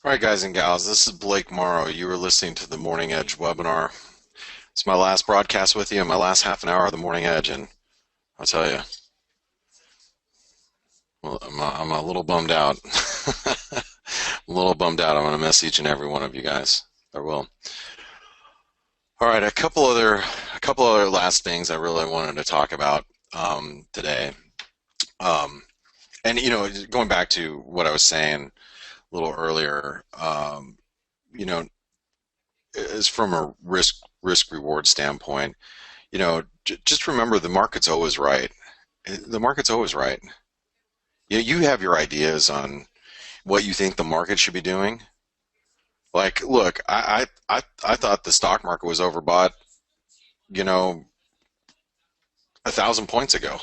All right, guys and gals, this is Blake Morrow. You are listening to the Morning Edge webinar. It's my last broadcast with you, my last half an hour of the Morning Edge, and I'll tell you, well, I'm a little bummed out. A little bummed out. I'm going to miss each and every one of you guys. I will. All right, a couple other last things I really wanted to talk about today. Um, and going back to what I was saying a little earlier, you know, is from a risk reward standpoint. Just remember the market's always right. The market's always right. You have your ideas on what you think the market should be doing. Like, look, I thought the stock market was overbought, you know, 1,000 points ago.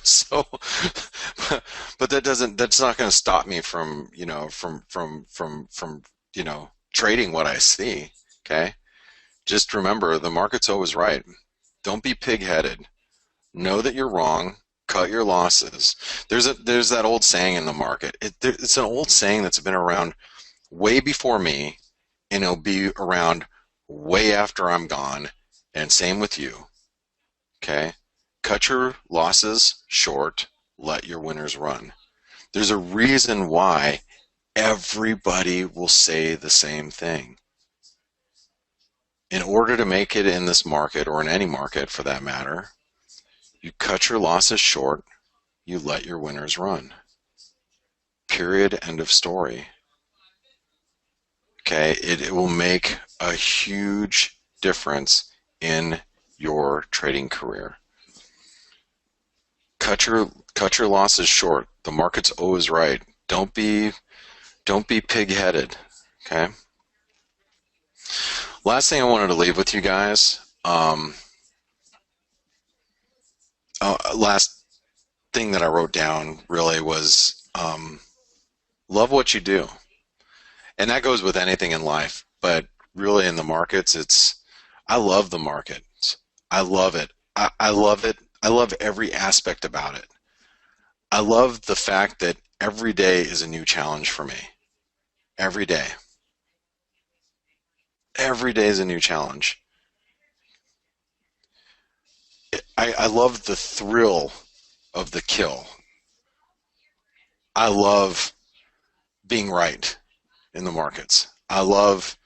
So, but that's not going to stop me from, trading what I see. Okay. Just remember the market's always right. Don't be pig-headed. Know that you're wrong. Cut your losses. There's that old saying in the market. It's an old saying that's been around way before me, and it'll be around way after I'm gone. And same with you. Okay? Cut your losses short. Let your winners run. There's a reason why everybody will say the same thing. In order to make it in this market, or in any market for that matter, you cut your losses short, you let your winners run. Period. End of story. Okay, it will make a huge difference in your trading career. Cut your losses short. The market's always right. Don't be pig-headed. Okay. Last thing I wanted to leave with you guys. Last thing that I wrote down really was love what you do. And that goes with anything in life, but really in the markets, I love the market. I love it. I love it. I love every aspect about it. I love the fact that every day is a new challenge for me. Every day. Every day is a new challenge. I love the thrill of the kill. I love being right in the markets. I love,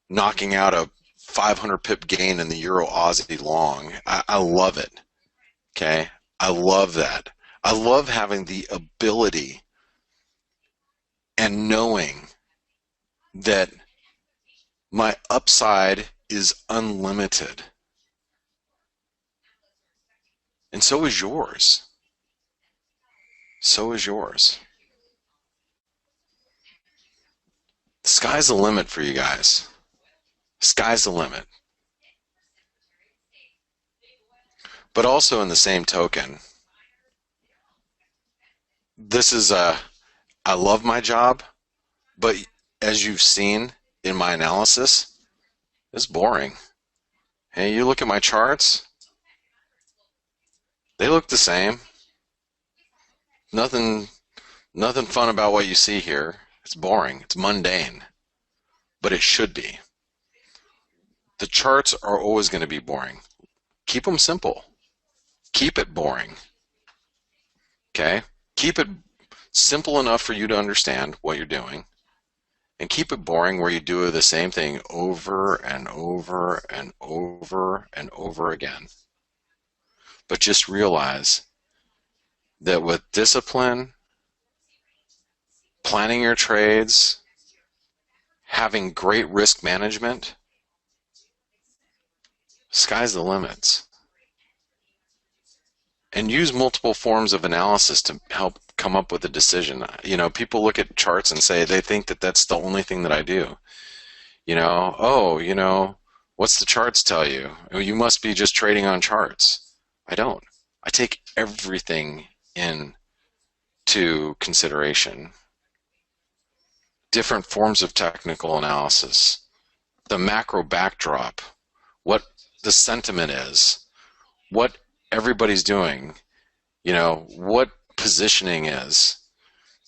knocking out a 500 pip gain in the Euro Aussie long. I love it. Okay. I love that. I love having the ability and knowing that my upside is unlimited. And so is yours. So is yours. The sky's the limit for you guys. Sky's the limit. But also in the same token, I love my job, but as you've seen in my analysis, it's boring. Hey, you look at my charts, they look the same. Nothing fun about what you see here. It's boring. It's mundane. But it should be. The charts are always going to be boring. Keep them simple. Keep it boring. Okay? Keep it simple enough for you to understand what you're doing. And keep it boring where you do the same thing over and over and over and over again. But just realize that with discipline, planning your trades, having great risk management, sky's the limits. And use multiple forms of analysis to help come up with a decision. People look at charts and say they think that that's the only thing that I do. What's the charts tell you? Oh, you must be just trading on charts. I don't. I take everything into consideration. Different forms of technical analysis, the macro backdrop, what the sentiment is, what everybody's doing, what positioning is,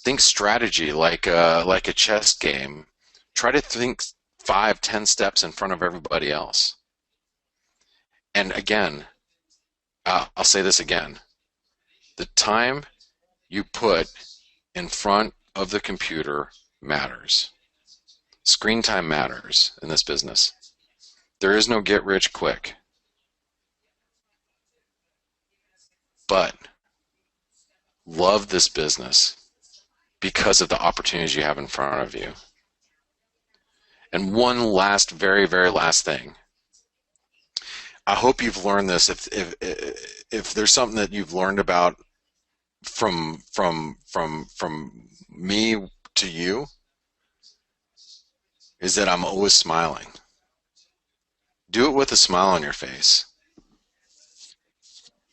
Think strategy like a chess game. Try to think 5, 10 steps in front of everybody else. And again, I'll say this again. The time you put in front of the computer matters. Screen time matters in this business. There is no get rich quick. But love this business because of the opportunities you have in front of you. And one last, very, very last thing. I hope you've learned this. If there's something that you've learned about from me to you, is that I'm always smiling. Do it with a smile on your face.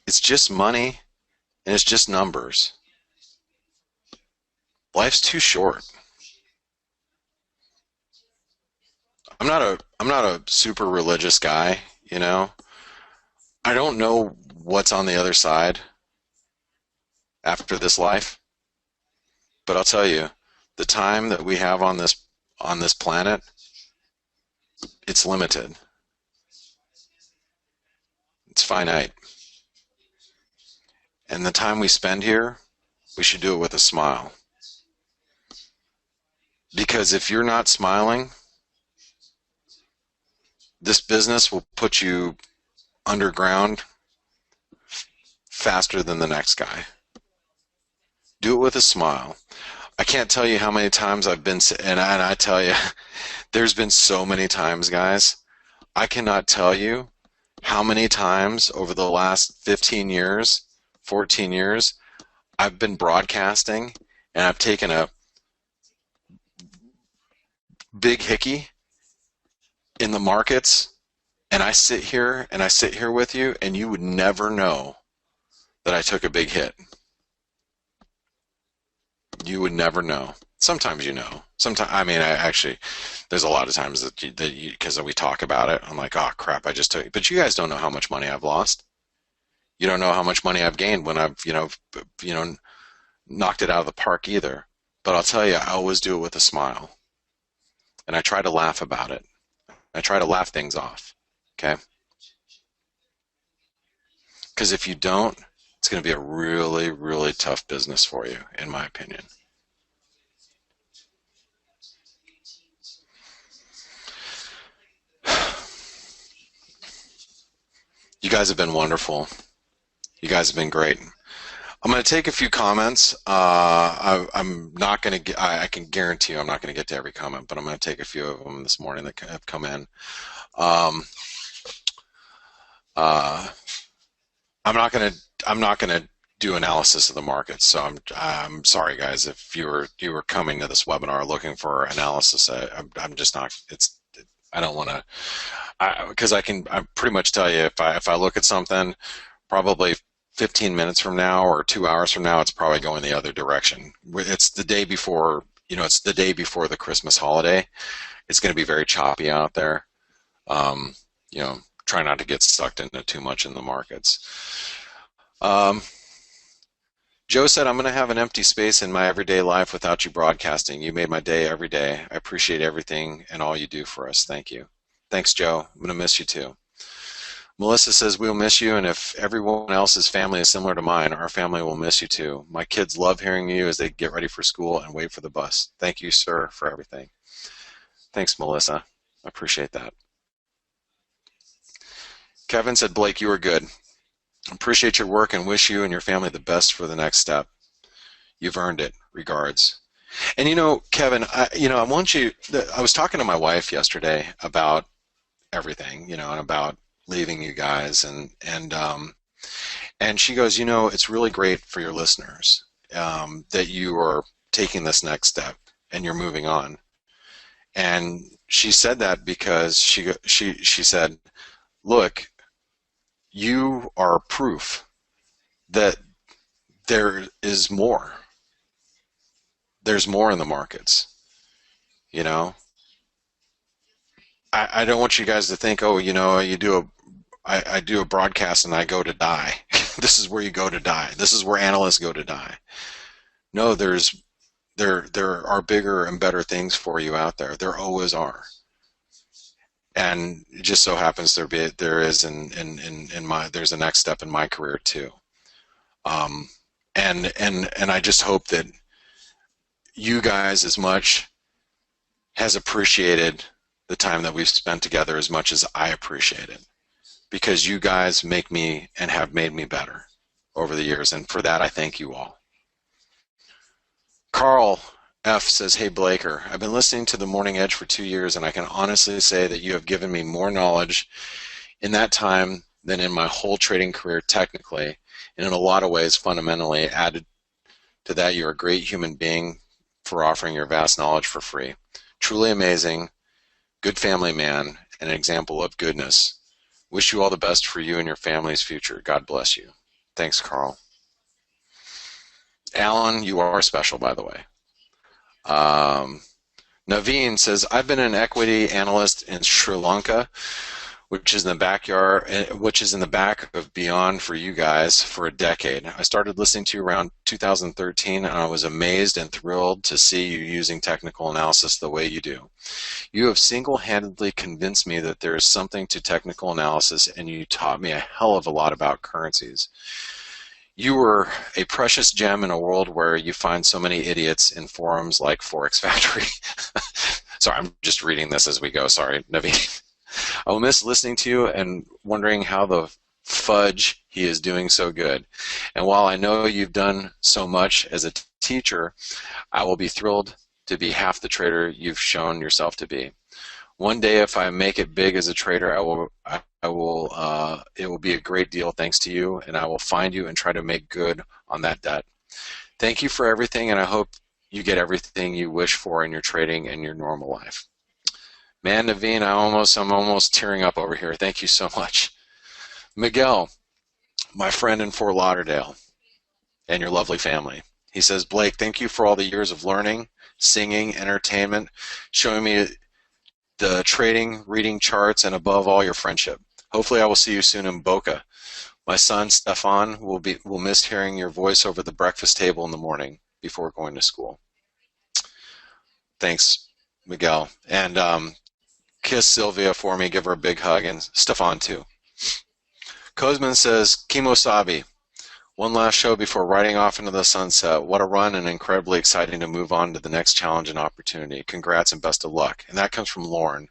It's just money and it's just numbers. Life's too short. I'm not a super religious guy, you know. I don't know what's on the other side after this life, but I'll tell you, the time that we have on this planet, it's limited. It's finite. And the time we spend here, we should do it with a smile. Because if you're not smiling, this business will put you underground faster than the next guy. Do it with a smile. I can't tell you how many times I've been, and I tell you, there's been so many times, guys. I cannot tell you how many times over the last 15 years, 14 years, I've been broadcasting and I've taken a big hickey in the markets, and I sit here with you, and you would never know that I took a big hit. You would never know. Sometimes you know. Sometimes, I mean, I actually, there's a lot of times that because we talk about it, I'm like, oh crap, I just took it. But you guys don't know how much money I've lost. You don't know how much money I've gained when I've, knocked it out of the park either. But I'll tell you, I always do it with a smile. And I try to laugh about it. I try to laugh things off, okay? Because if you don't, it's going to be a really, really tough business for you, in my opinion. You guys have been wonderful. You guys have been great. I'm going to take a few comments. I'm not going to get, I can guarantee you I'm not going to get to every comment, but I'm going to take a few of them this morning that have come in. I'm not going to do analysis of the markets, so I'm sorry guys if you were coming to this webinar looking for analysis. I'm just not. I don't want to, because I pretty much tell you if I look at something, probably 15 minutes from now or 2 hours from now, it's probably going the other direction. It's the day before, it's the day before the Christmas holiday. It's going to be very choppy out there. Try not to get sucked into too much in the markets. Joe said, I'm going to have an empty space in my everyday life without you broadcasting. You made my day every day. I appreciate everything and all you do for us. Thank you. Thanks, Joe. I'm going to miss you too. Melissa says, we'll miss you, and if everyone else's family is similar to mine, our family will miss you too. My kids love hearing you as they get ready for school and wait for the bus. Thank you, sir, for everything. Thanks, Melissa. I appreciate that. Kevin said, Blake, you are good. Appreciate your work and wish you and your family the best for the next step. You've earned it. Regards. And Kevin, I was talking to my wife yesterday about everything, and about leaving you guys, and she goes, it's really great for your listeners that you are taking this next step and you're moving on. And she said that because she said, look, you are proof that there is more. There's more in the markets. I don't want you guys to think, oh, I do a broadcast and I go to die. This is where you go to die. This is where analysts go to die. No, there's there are bigger and better things for you out there. There always are. And it just so happens there is in my there's a next step in my career too. Um, and I just hope that you guys as much has appreciated the time that we've spent together as much as I appreciate it, because you guys make me and have made me better over the years, and for that I thank you all. Carl F says, hey Blaker, I've been listening to The Morning Edge for 2 years, and I can honestly say that you have given me more knowledge in that time than in my whole trading career technically, and in a lot of ways fundamentally. Added to that, you're a great human being for offering your vast knowledge for free. Truly amazing, good family man, and an example of goodness. Wish you all the best for you and your family's future. God bless you. Thanks, Carl. Alan, you are special, by the way. Naveen says, I've been an equity analyst in Sri Lanka, which is in the back of Beyond for you guys for a decade. I started listening to you around 2013, and I was amazed and thrilled to see you using technical analysis the way you do. You have single-handedly convinced me that there is something to technical analysis, and you taught me a hell of a lot about currencies. You were a precious gem in a world where you find so many idiots in forums like Forex Factory. Sorry, I'm just reading this as we go. Sorry, Naveen. I will miss listening to you and wondering how the fudge he is doing so good. And while I know you've done so much as a teacher, I will be thrilled to be half the trader you've shown yourself to be. One day, if I make it big as a trader, it will be a great deal thanks to you, and I will find you and try to make good on that debt. Thank you for everything, and I hope you get everything you wish for in your trading and your normal life. Man, Naveen, I'm almost tearing up over here. Thank you so much. Miguel, my friend in Fort Lauderdale, and your lovely family. He says, Blake, thank you for all the years of learning, singing, entertainment, showing me the trading, reading charts, and above all, your friendship. Hopefully I will see you soon in Boca. My son, Stefan, will miss hearing your voice over the breakfast table in the morning before going to school. Thanks, Miguel. And kiss Sylvia for me, give her a big hug, and Stefan too. Kozman says, Kimosabi, one last show before riding off into the sunset. What a run, and incredibly exciting to move on to the next challenge and opportunity. Congrats and best of luck. And that comes from Lauren.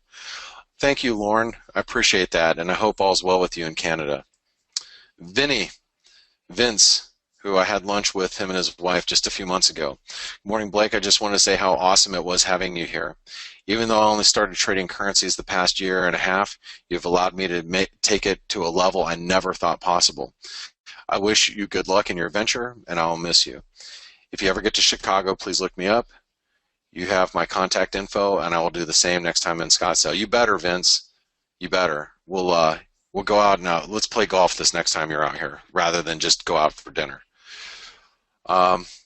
Thank you, Lauren. I appreciate that, and I hope all's well with you in Canada. Vince, who I had lunch with him and his wife just a few months ago. Good morning, Blake. I just want to say how awesome it was having you here. Even though I only started trading currencies the past year and a half, you've allowed me to take it to a level I never thought possible. I wish you good luck in your venture, and I will miss you. If you ever get to Chicago, please look me up. You have my contact info, and I will do the same next time in Scottsdale. You better, Vince. You better. We'll go out and let's play golf this next time you're out here, rather than just go out for dinner.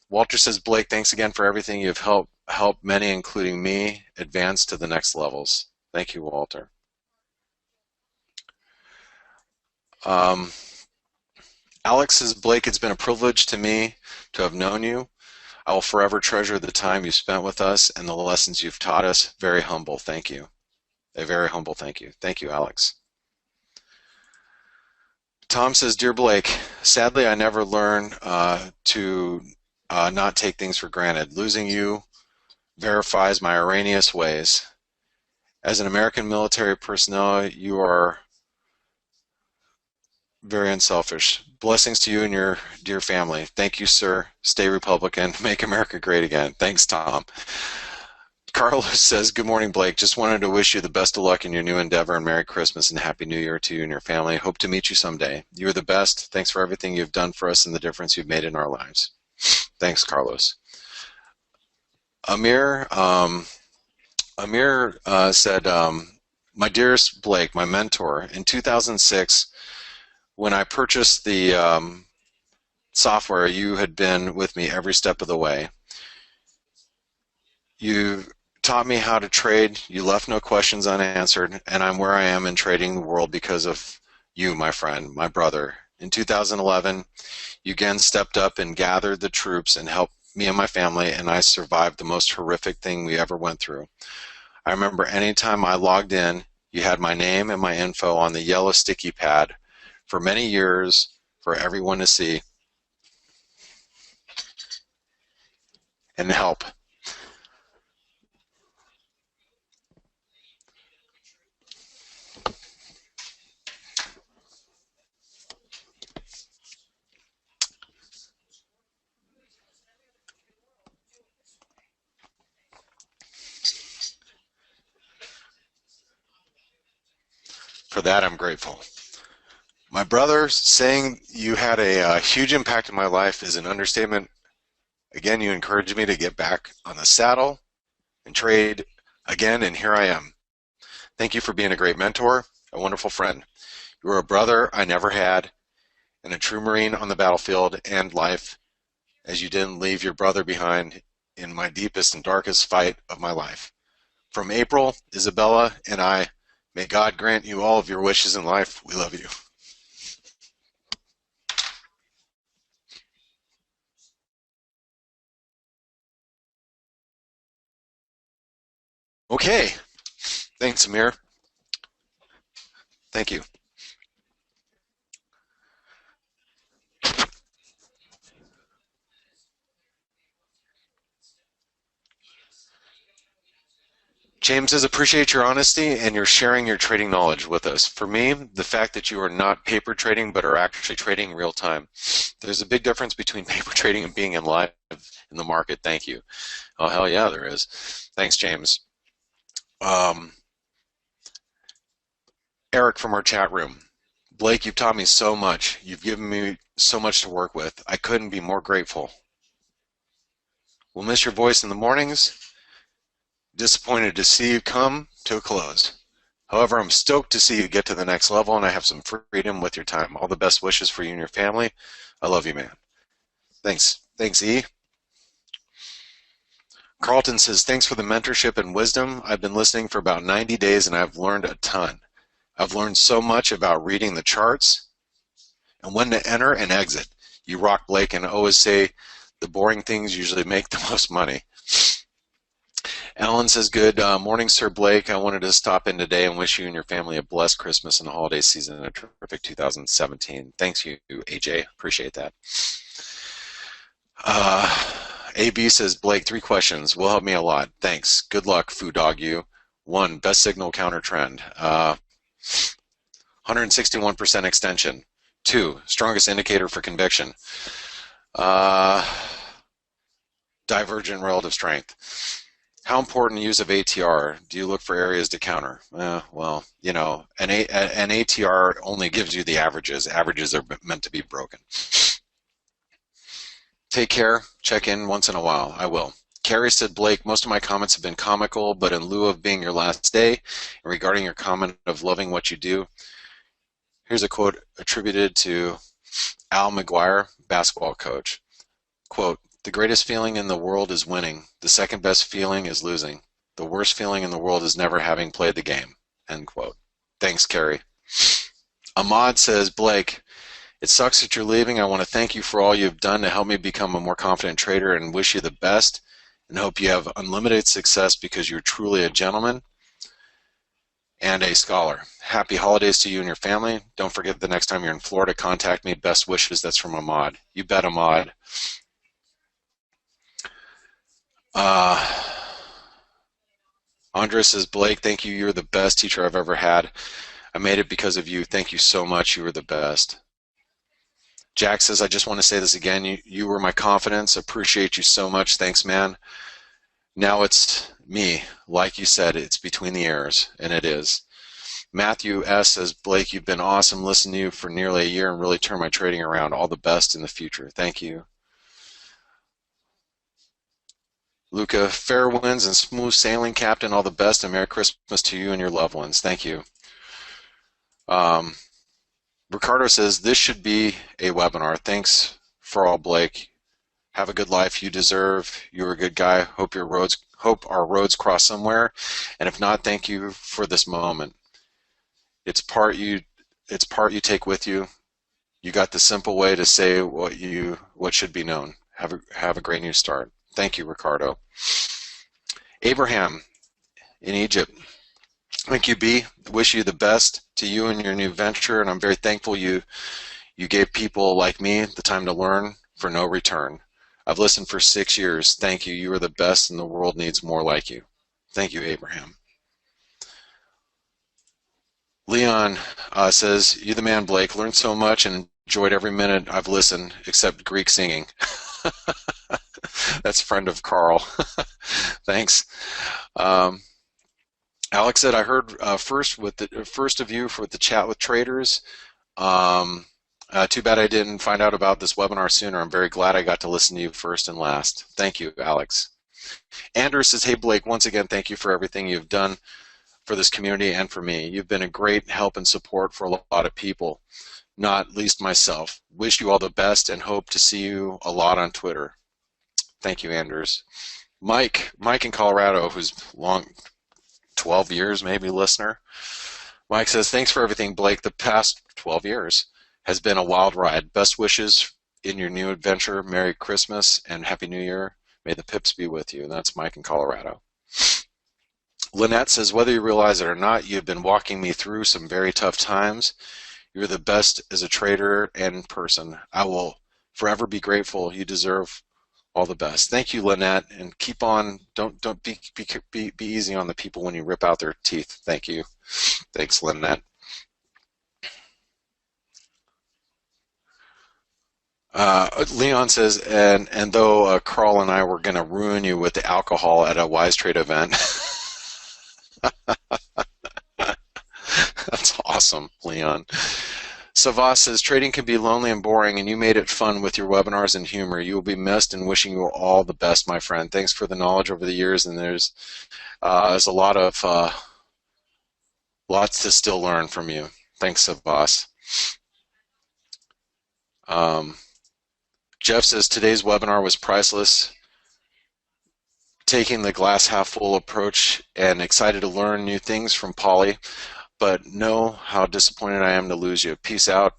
Walter says, Blake, thanks again for everything. You've helped many, including me, advance to the next levels. Thank you, Walter. Alex says, Blake, it's been a privilege to me to have known you. I will forever treasure the time you spent with us and the lessons you've taught us. Very humble, thank you. A very humble thank you. Thank you, Alex. Tom says, Dear Blake, sadly I never learned to not take things for granted. Losing you verifies my erroneous ways. As an American military personnel, you are very unselfish. Blessings to you and your dear family. Thank you, sir. Stay Republican. Make America great again. Thanks, Tom. Carlos says, good morning, Blake. Just wanted to wish you the best of luck in your new endeavor, and Merry Christmas and Happy New Year to you and your family. Hope to meet you someday. You're the best. Thanks for everything you've done for us and the difference you've made in our lives. Thanks, Carlos. Amir said, my dearest Blake, my mentor, in 2006, when I purchased the software, you had been with me every step of the way. You taught me how to trade. You left no questions unanswered, and I'm where I am in trading the world because of you, my friend, my brother. In 2011, you again stepped up and gathered the troops and helped me and my family, and I survived the most horrific thing we ever went through. I remember anytime I logged in, you had my name and my info on the yellow sticky pad for many years for everyone to see and help. For that, I'm grateful. My brother, saying you had a huge impact in my life is an understatement. Again, you encouraged me to get back on the saddle and trade again, and here I am. Thank you for being a great mentor, a wonderful friend. You were a brother I never had, and a true Marine on the battlefield and life, as you didn't leave your brother behind in my deepest and darkest fight of my life. From April, Isabella, and I, may God grant you all of your wishes in life. We love you. Okay. Thanks, Amir. Thank you. James says, appreciate your honesty and your sharing your trading knowledge with us. For me, the fact that you are not paper trading but are actually trading real time. There's a big difference between paper trading and being in live in the market. Thank you. Oh, hell yeah, there is. Thanks, James. Eric from our chat room. Blake, you've taught me so much. You've given me so much to work with. I couldn't be more grateful. We'll miss your voice in the mornings. Disappointed to see you come to a close. However, I'm stoked to see you get to the next level, and I have some freedom with your time. All the best wishes for you and your family. I love you, man. Thanks. Thanks, E. Carlton says, thanks for the mentorship and wisdom. I've been listening for about 90 days, and I've learned a ton. I've learned so much about reading the charts and when to enter and exit. You rock, Blake, and always say the boring things usually make the most money. Alan says, good morning, Sir Blake. I wanted to stop in today and wish you and your family a blessed Christmas and holiday season and a terrific 2017. Thanks you, AJ. Appreciate that. AB says, Blake, 3 questions. Will help me a lot. Thanks. Good luck, Foo Dog You. 1, best signal counter trend. 161% extension. 2, strongest indicator for conviction. Divergent relative strength. How important use of ATR? Do you look for areas to counter? Well, you know, an ATR only gives you the averages. Averages are meant to be broken. Take care. Check in once in a while. I will. Carrie said, Blake, most of my comments have been comical, but in lieu of being your last day, and regarding your comment of loving what you do, here's a quote attributed to Al McGuire, basketball coach. Quote, the greatest feeling in the world is winning. The second best feeling is losing. The worst feeling in the world is never having played the game. End quote. Thanks, Carrie. Ahmad says, Blake, it sucks that you're leaving. I want to thank you for all you've done to help me become a more confident trader and wish you the best and hope you have unlimited success because you're truly a gentleman and a scholar. Happy holidays to you and your family. Don't forget the next time you're in Florida, contact me. Best wishes. That's from Ahmad. You bet, Ahmad. Andres says, Blake, thank you. You're the best teacher I've ever had. I made it because of you. Thank you so much. You were the best. Jack says, I just want to say this again. You were my confidence. Appreciate you so much. Thanks, man. Now it's me. Like you said, it's between the ears, and it is. Matthew S. says, Blake, you've been awesome. Listening to you for nearly a year and really turned my trading around. All the best in the future. Thank you. Luca, fair winds and smooth sailing, Captain. All the best and Merry Christmas to you and your loved ones. Thank you. Ricardo says, this should be a webinar. Thanks for all, Blake. Have a good life. You deserve. You're a good guy. Hope our roads cross somewhere. And if not, thank you for this moment. It's part you take with you. You got the simple way to say what should be known. Have a great new start. Thank you, Ricardo. Abraham in Egypt. Thank you, B. Wish you the best to you and your new venture, and I'm very thankful you gave people like me the time to learn for no return. I've listened for 6 years. Thank you. You are the best, and the world needs more like you. Thank you, Abraham. Leon says, "You the man, Blake. Learned so much and enjoyed every minute I've listened, except Greek singing." That's a friend of Carl. Thanks. Alex said, "I heard first of you for the chat with traders. Too bad I didn't find out about this webinar sooner. I'm very glad I got to listen to you first and last." Thank you, Alex. Andrew says, "Hey Blake, once again, thank you for everything you've done for this community and for me. You've been a great help and support for a lot of people, not least myself. Wish you all the best and hope to see you a lot on Twitter." Thank you, Anders. Mike in Colorado, who's long 12 years maybe listener. Mike says, "Thanks for everything, Blake. The past 12 years has been a wild ride. Best wishes in your new adventure. Merry Christmas and Happy New Year. May the pips be with you." And that's Mike in Colorado. Lynette says, "Whether you realize it or not, you've been walking me through some very tough times. You're the best as a trader and person. I will forever be grateful. You deserve all the best." Thank you, Lynette, and keep on. Don't be easy on the people when you rip out their teeth. Thank you. Thanks, Lynette. Leon says, and though Carl and I were going to ruin you with the alcohol at a Wise Trade event." That's awesome, Leon. Savas says, "Trading can be lonely and boring, and you made it fun with your webinars and humor. You will be missed, and wishing you all the best, my friend. Thanks for the knowledge over the years, and there's a lot of lots to still learn from you. Thanks, Savas." Jeff says, "Today's webinar was priceless. Taking the glass half full approach and excited to learn new things from Polly, but know how disappointed I am to lose you. Peace out,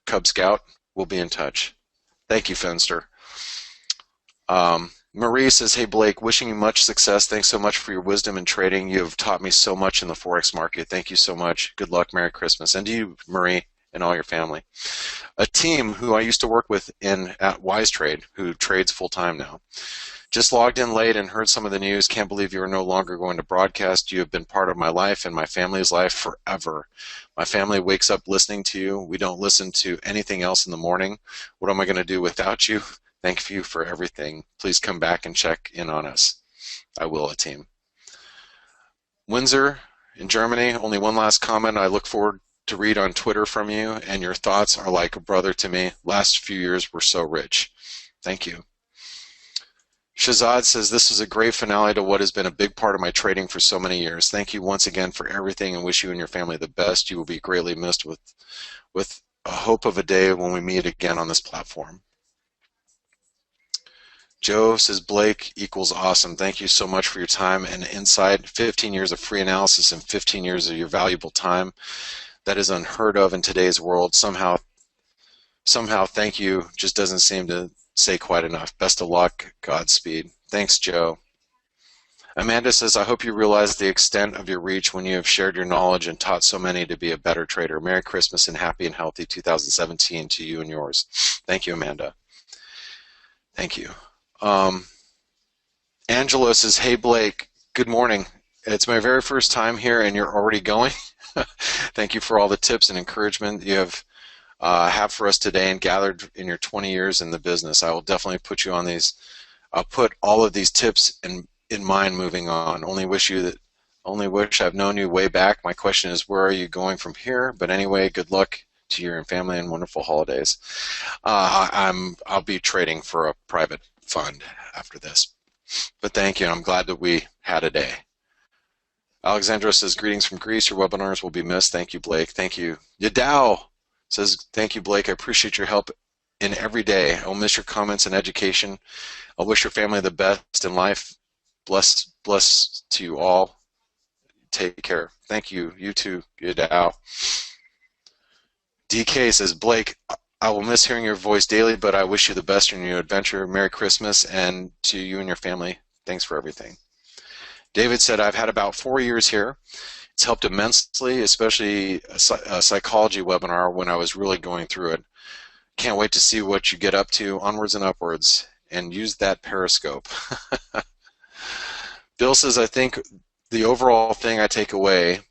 Cub Scout. We'll be in touch." Thank you, Fenster. Marie says, "Hey Blake, wishing you much success. Thanks so much for your wisdom and trading. You have taught me so much in the Forex market. Thank you so much. Good luck. Merry Christmas." And to you, Marie, and all your family. A team who I used to work with at Wise Trade, who trades full-time now. "Just logged in late and heard some of the news. Can't believe you are no longer going to broadcast. You have been part of my life and my family's life forever. My family wakes up listening to you. We don't listen to anything else in the morning. What am I going to do without you? Thank you for everything. Please come back and check in on us." I will, a team. Windsor in Germany, only one last comment. "I look forward to read on Twitter from you, and your thoughts are like a brother to me. Last few years were so rich." Thank you. Shazad says, "This was a great finale to what has been a big part of my trading for so many years. Thank you once again for everything and wish you and your family the best. You will be greatly missed with a hope of a day when we meet again on this platform." Joe says, "Blake equals awesome. Thank you so much for your time and insight. 15 years of free analysis and 15 years of your valuable time. That is unheard of in today's world. Somehow thank you just doesn't seem to say quite enough. Best of luck. Godspeed." Thanks, Joe. Amanda says, "I hope you realize the extent of your reach when you have shared your knowledge and taught so many to be a better trader. Merry Christmas and happy and healthy 2017 to you and yours." Thank you, Amanda. Thank you. Angelo says, "Hey Blake, good morning. It's my very first time here and you're already going. Thank you for all the tips and encouragement you have for us today and gathered in your 20 years in the business. I will definitely put you on these. I'll put all of these tips in mind moving on. Only wish I've known you way back. My question is, where are you going from here? But anyway, good luck to you and family and wonderful holidays." I'll be trading for a private fund after this. But thank you, and I'm glad that we had a day. Alexandra says, "Greetings from Greece. Your webinars will be missed. Thank you, Blake." Thank you. Yadao says, "Thank you, Blake. I appreciate your help in every day. I'll miss your comments and education. I wish your family the best in life. Bless to you all. Take care." Thank you. You too, Yadao. DK says, "Blake, I will miss hearing your voice daily, but I wish you the best in your adventure. Merry Christmas, and to you and your family, thanks for everything. David said, I've had about 4 years here. It's helped immensely, especially a psychology webinar when I was really going through it. Can't wait to see what you get up to, onwards and upwards, and use that periscope. Bill says, I think the overall thing I take away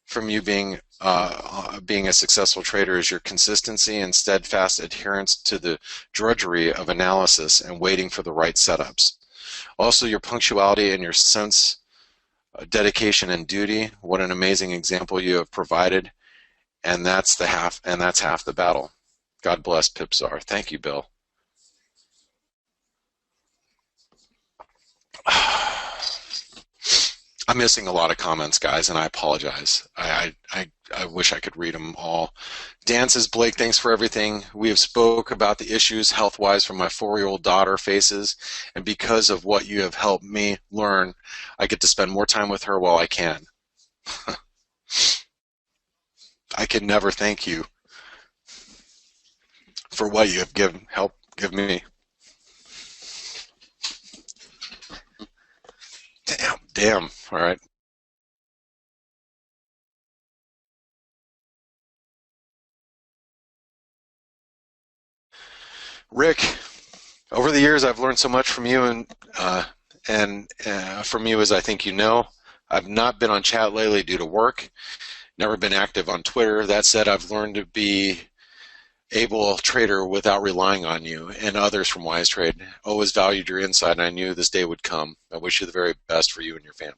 from you being a successful trader is your consistency and steadfast adherence to the drudgery of analysis and waiting for the right setups. Also, your punctuality and your sense of dedication and duty. What an amazing example you have provided, and that's half the battle. God bless Pipzar. Thank you, Bill. I'm missing a lot of comments, guys, and I apologize. I wish I could read them all. Dan says, Blake, thanks for everything. We have spoke about the issues health-wise from my 4-year-old daughter faces, and because of what you have helped me learn, I get to spend more time with her while I can. I can never thank you for what you have helped give me. Damn. All right. Rick, over the years, I've learned so much from you, and from you, as I think you know. I've not been on chat lately due to work. Never been active on Twitter. That said, I've learned to be able trader without relying on you and others from Wise Trade. Always valued your insight, and I knew this day would come. I wish you the very best for you and your family.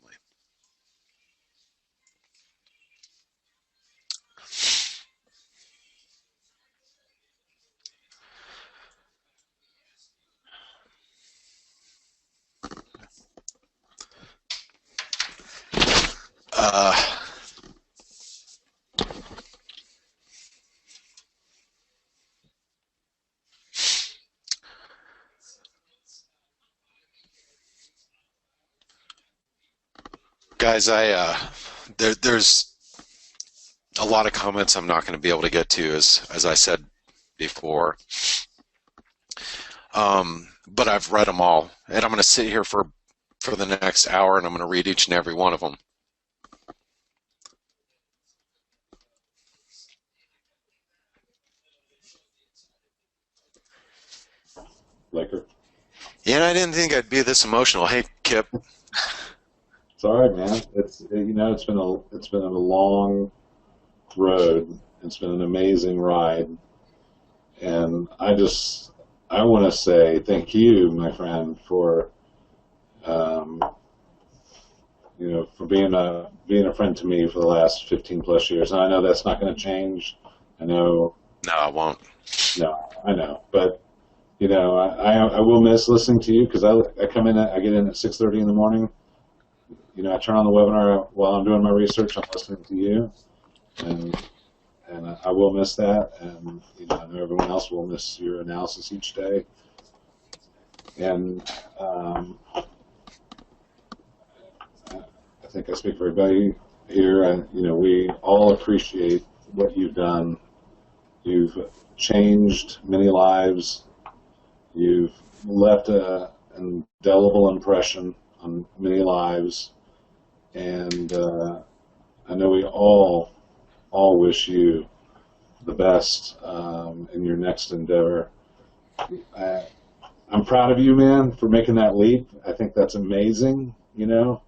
Guys, there's a lot of comments I'm not going to be able to get to, as I said before. But I've read them all, and I'm going to sit here for the next hour, and I'm going to read each and every one of them. Laker. Yeah, I didn't think I'd be this emotional. Hey, Kip. It's all right, man. It's been a long road. It's been an amazing ride, and I want to say thank you, my friend, for for being a friend to me for the last 15 plus years. And I know that's not going to change. I know. No, I won't. No, I know, but I will miss listening to you because I get in at 6:30 in the morning. I turn on the webinar while I'm doing my research. I'm listening to you, and I will miss that. And I know everyone else will miss your analysis each day. And I think I speak for everybody here. And we all appreciate what you've done. You've changed many lives. You've left an indelible impression on many lives. And I know we all wish you the best in your next endeavor. I'm proud of you, man, for making that leap. I think that's amazing. I know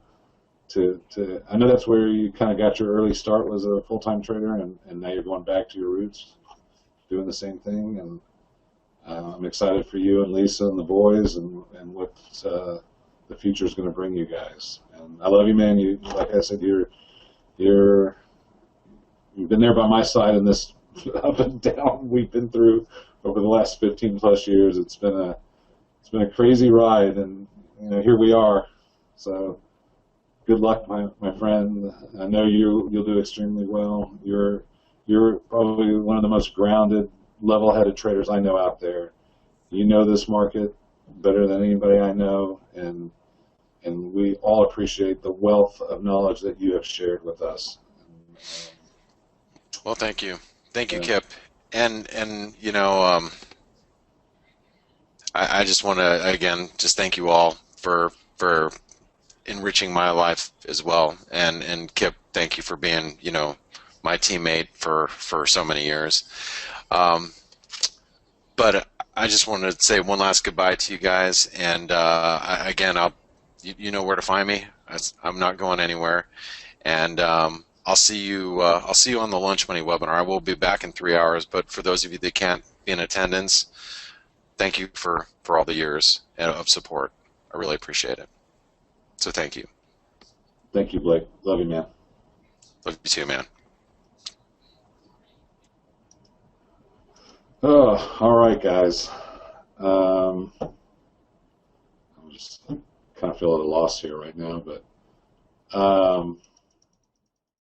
that's where you kind of got your early start, was a full-time trader, and now you're going back to your roots, doing the same thing. And I'm excited for you and Lisa and the boys, and what the future is going to bring you guys. And I love you, man. You, like I said, you've been there by my side in this up and down we've been through over the last 15 plus years. It's been a crazy ride, and here we are. So good luck, my friend. I know you'll do extremely well. You're probably one of the most grounded, level-headed traders I know out there. You know this market better than anybody I know, and we all appreciate the wealth of knowledge that you have shared with us. Well, thank you. Thank you, Kip. And you know, I just want to again just thank you all for enriching my life as well. And Kip, thank you for being, you know, my teammate for so many years. Um, but I just wanted to say one last goodbye to you guys. And again, you know where to find me. I'm not going anywhere. And I'll see you. I'll see you on the Lunch Money webinar. I will be back in 3 hours. But for those of you that can't be in attendance, thank you for all the years of support. I really appreciate it. So thank you. Thank you, Blake. Love you, man. Love you too, man. Oh, all right, guys. I'm just kind of feeling at a loss here right now, but